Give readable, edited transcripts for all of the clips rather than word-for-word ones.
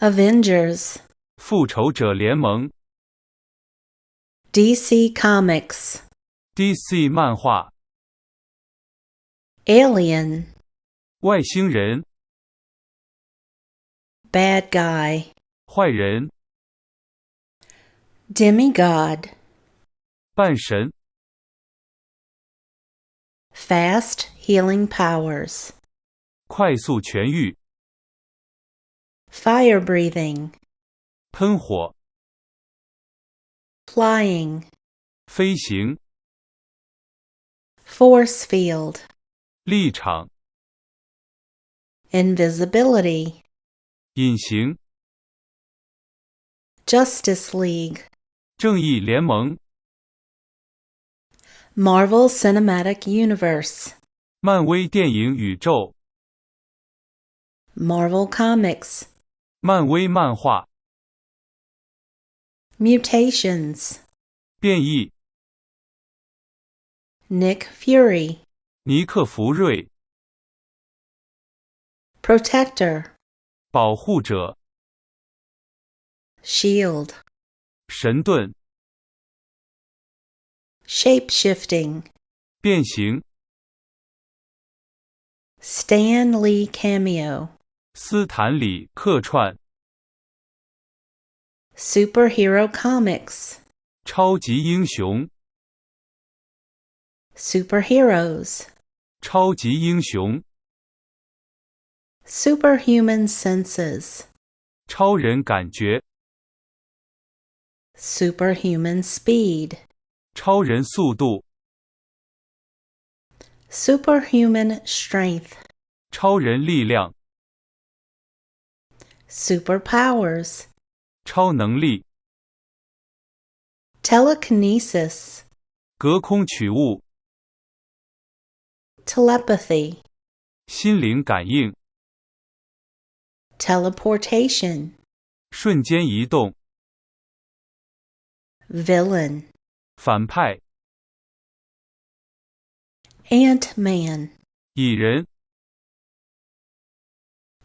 Avengers, 复仇者联盟 DC Comics, DC 漫画 Alien, 外星人 Bad Guy, 坏人 Demigod, 半神 Fast Healing Powers, 快速痊愈 Fire Breathing, 喷火 Flying, 飞行 Force Field, 立场 Invisibility, 隐形 Justice League, 正义联盟 Marvel Cinematic Universe, 漫威电影宇宙 Marvel Comics, 漫威漫画 Mutations, 变异 Nick Fury, 尼克弗瑞 Protector, 保护者 Shield, 神盾 Shape-shifting, 变形 Stan Lee Cameo, 斯坦李客串 Superhero Comics, 超级英雄 Superheroes, 超级英雄 Superhuman Senses, 超人感觉 Superhuman Speed, 超人速度 Superhuman Strength, 超人力量 Superpowers, 超能力 Telekinesis, 隔空取物 Telepathy, 心灵感应 Teleportation, 瞬间移动 Villain, 反派 Antman, 蚁人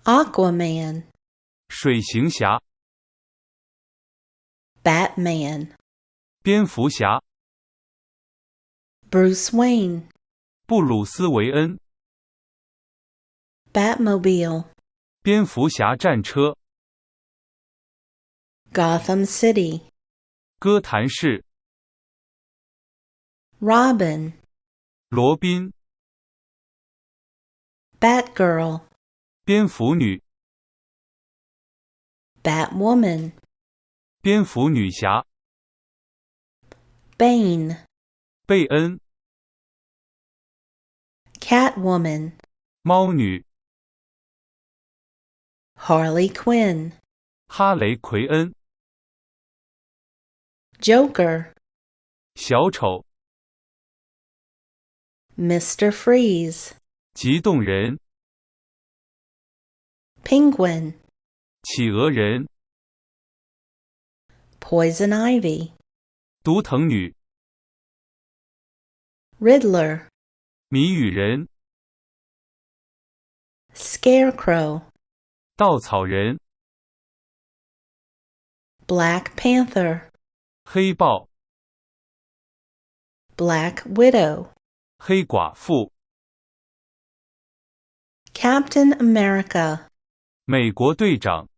Aquaman, 水行侠 Batman, 蝙蝠侠 Bruce Wayne, 布鲁斯韦恩 Batmobile, 蝙蝠侠战车 Gotham City, 哥谭市 Robin, 罗宾 Batgirl, 蝙蝠女 Batwoman, 蝙蝠女侠 Bane, 贝恩 Catwoman, 猫女 Harley Quinn, 哈雷奎恩 Joker, 小丑 Mr. Freeze, 极冻人 Penguin, 企鹅人 Poison Ivy, 毒藤女 Riddler, 谜语人 Scarecrow, 稻草人 Black Panther, 黑豹 Black Widow, 黑寡妇 Captain America, 美国队长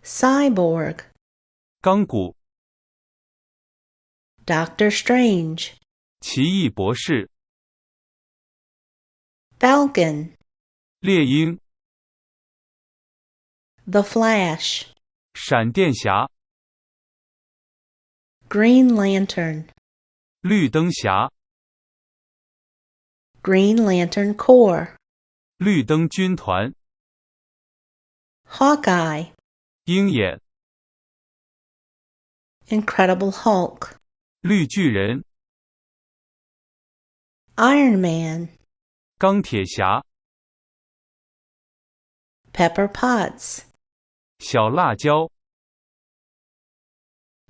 Cyborg, 钢骨 Doctor Strange, 奇异博士 Falcon, 猎鹰 The Flash, 闪电侠 Green Lantern, 绿灯侠 Green Lantern Corps, 绿灯军团 Hawkeye, 鹰眼 Incredible Hulk, 绿巨人 Iron Man, 钢铁侠 Pepper Potts, 小辣椒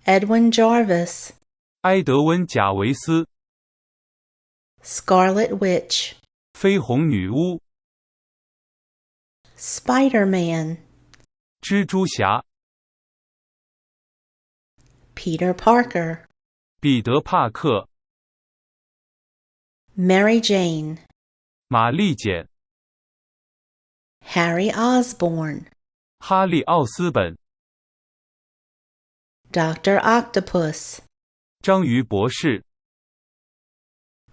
Edwin Jarvis, 埃德温·贾维斯 Scarlet Witch, 绯红女巫 Spiderman, 蜘蛛侠、 Peter Parker, 彼得·帕克、 Mary Jane, 玛丽简、 Harry Osborn, 哈利·奥斯本、 Dr. Octopus, 章鱼博士、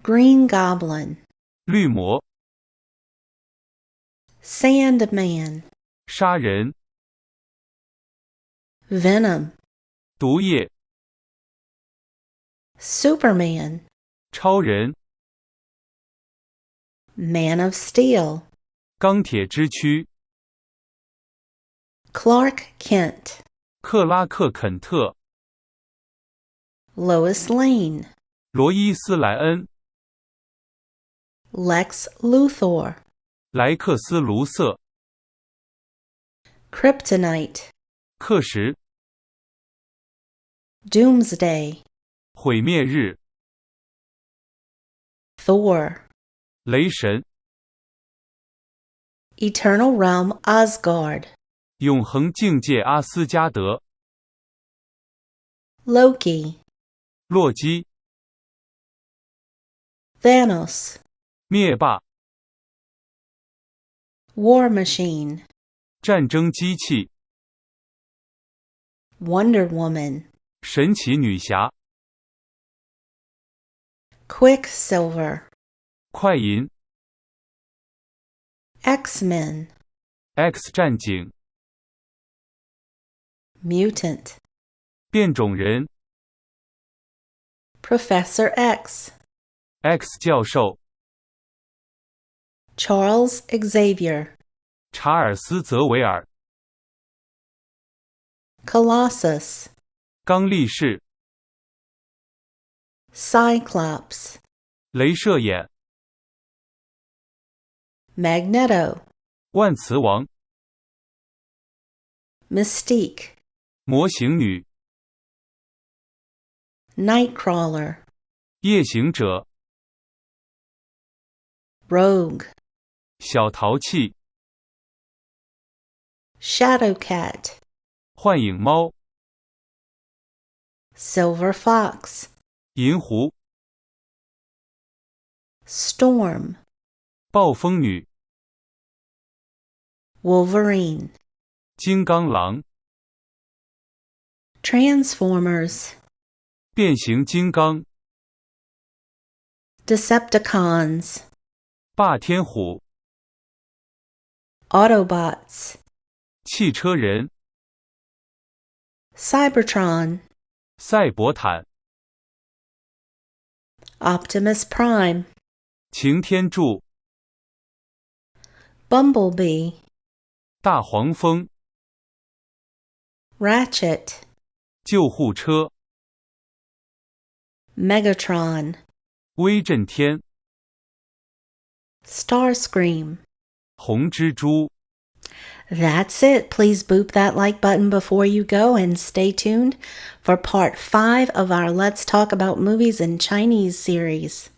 Green Goblin, 绿魔、 Sandman, 杀人、 Venom, 毒液、 Superman, 超人、 Man of Steel, 钢铁之躯、 Clark Kent, 克拉克·肯特、 Lois Lane, 罗伊斯莱恩、 Lex Luthor, 莱克斯·卢瑟、 Kryptonite, 克什、 Doomsday, 毁灭日、 Thor, 雷神、 Eternal Realm Asgard, 永恒境界阿斯加德、 Loki, 洛基、 Thanos, 灭霸、 War Machine, 战争机器、 Wonder Woman, 神奇女侠、 Quicksilver, 快银、 X-Men, X 战警、 Mutant, 变种人、 Professor X, X 教授、 Charles Xavier, 查尔斯·泽维尔、 Colossus, 刚力士、 Cyclops, 镭射眼、 Magneto, 万磁王、 Mystique, 模型女、 Nightcrawler, 夜行者、 Rogue, 小淘气、 Shadowcat, 幻影猫、 Silver Fox, 银狐、 Storm, 暴风女、 Wolverine, 金刚狼、 Transformers, 变形金刚、 Decepticons, 霸天虎、 Autobots, 汽车人、 Cybertron, 赛博坦、 Optimus Prime, 擎天柱、 Bumblebee, 大黄蜂、 Ratchet, 救护车、 Megatron, 威震天、 Starscream. 红蜘蛛。 That's it. Please boop that like button before you go and stay tuned for part 5 of our Let's Talk About Movies in Chinese series.